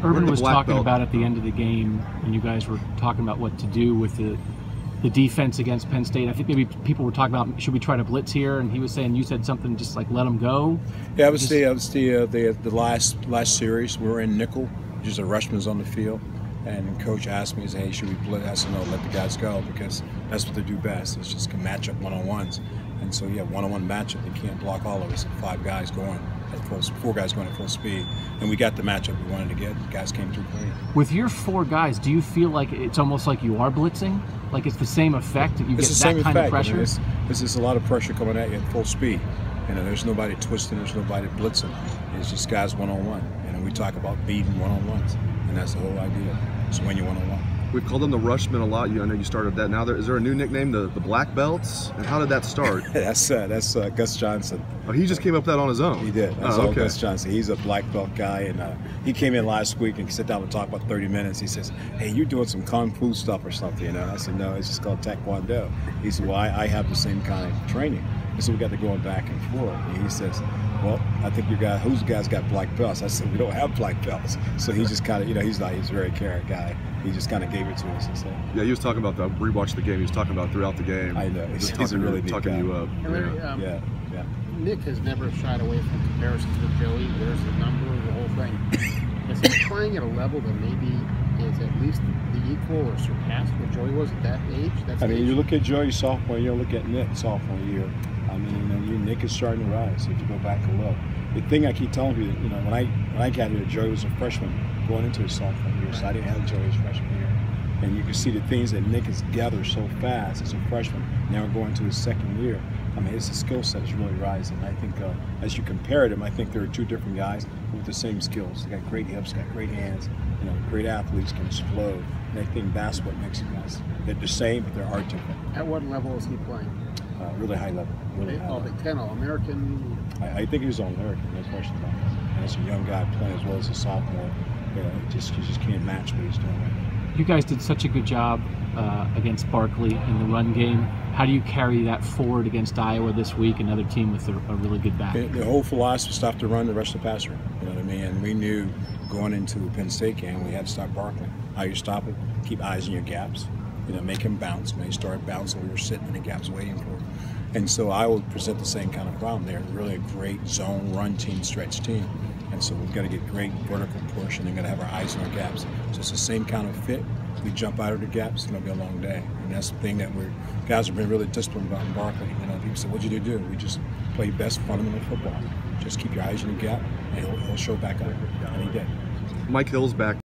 Urban was talking about at the end of the game when you guys were talking about what to do with the defense against Penn State. I think maybe people were talking about, should we try to blitz here? And he was saying, you said something just like let them go. Yeah, it was the last series. We were in nickel, just the rushman's on the field, and coach asked me, "Hey, should we blitz?" I said, "No, let the guys go because that's what they do best. It's just can match up one-on-ones." And so yeah, one-on-one matchup. They can't block all of us. 5 guys going at full, 4 guys going at full speed, and we got the matchup we wanted to get. The guys came through clean. With your 4 guys, do you feel like it's almost like you are blitzing? Like it's the same effect? You get that kind of pressure? It's just a lot of pressure coming at you at full speed. You know, there's nobody twisting, there's nobody blitzing. It's just guys one-on-one. And we talk about beating one-on-ones, and that's the whole idea. It's when you're one-on-one. We've called them the Rushmen a lot. I know you started that. Now, is there a new nickname, the Black Belts? And how did that start? that's Gus Johnson. Oh, he just came up with that on his own. He did. That's okay. Gus Johnson. He's a black belt guy, and he came in last week and sat down and talked about 30 minutes. He says, "Hey, you're doing some kung fu stuff or something, you know?" I said, "No, it's just called Taekwondo." He said, "Well, I have the same kind of training." And so we got to going back and forth. And he says, "Well, I think who's the guy's got black belts?" I said, "We don't have black belts." So he just kind of, he's a very caring guy. He just kind of gave it to us. And so. Yeah, he was talking about that. Rewatched the game. He was talking about throughout the game. I know. He's a really neat guy. You up. Larry, yeah. Nick has never shied away from comparisons with Joey. There's the number, the whole thing. Is he playing at a level that maybe is at least the equal or surpassed what Joey was at that age? You look at Joey sophomore year, look at Nick sophomore year. Nick is starting to rise. If you go back and look, the thing I keep telling you, when I got here, Joey was a freshman going into his sophomore year, so I didn't have Joey's freshman year. And you can see the things that Nick has gathered so fast as a freshman. Now we're going to his second year. His skill set is really rising. I think as you compare them, I think there are 2 different guys with the same skills. They got great hips, got great hands, great athletes, can explode. And I think that's what makes them guys. They're the same, but they are different. At what level is he playing? Really high level. Really high level. Big Ten, All-American? I think he's All-American, no question about it. And as a young guy playing as well as a sophomore, you just can't match what he's doing right now. You guys did such a good job against Barkley in the run game. How do you carry that forward against Iowa this week, another team with a really good back? The whole philosophy is stop the run, the rest of the passer. You know what I mean? And we knew going into the Penn State game, we had to stop Barkley. How you stop it? Keep eyes in your gaps. Make him bounce. When he started bouncing, we were sitting in the gaps waiting for him. And so I would present the same kind of problem there. Really a great zone run team, stretch team. And so we've got to get great vertical push, and then got to have our eyes in our gaps. So it's the same kind of fit. If we jump out of the gaps, it's going to be a long day. And that's the thing that guys have been really disciplined about in Barkley. People say, "What'd you do?" We just play best fundamental football. Just keep your eyes in the gap, and he'll show back up. And he did. Mike Hill's back.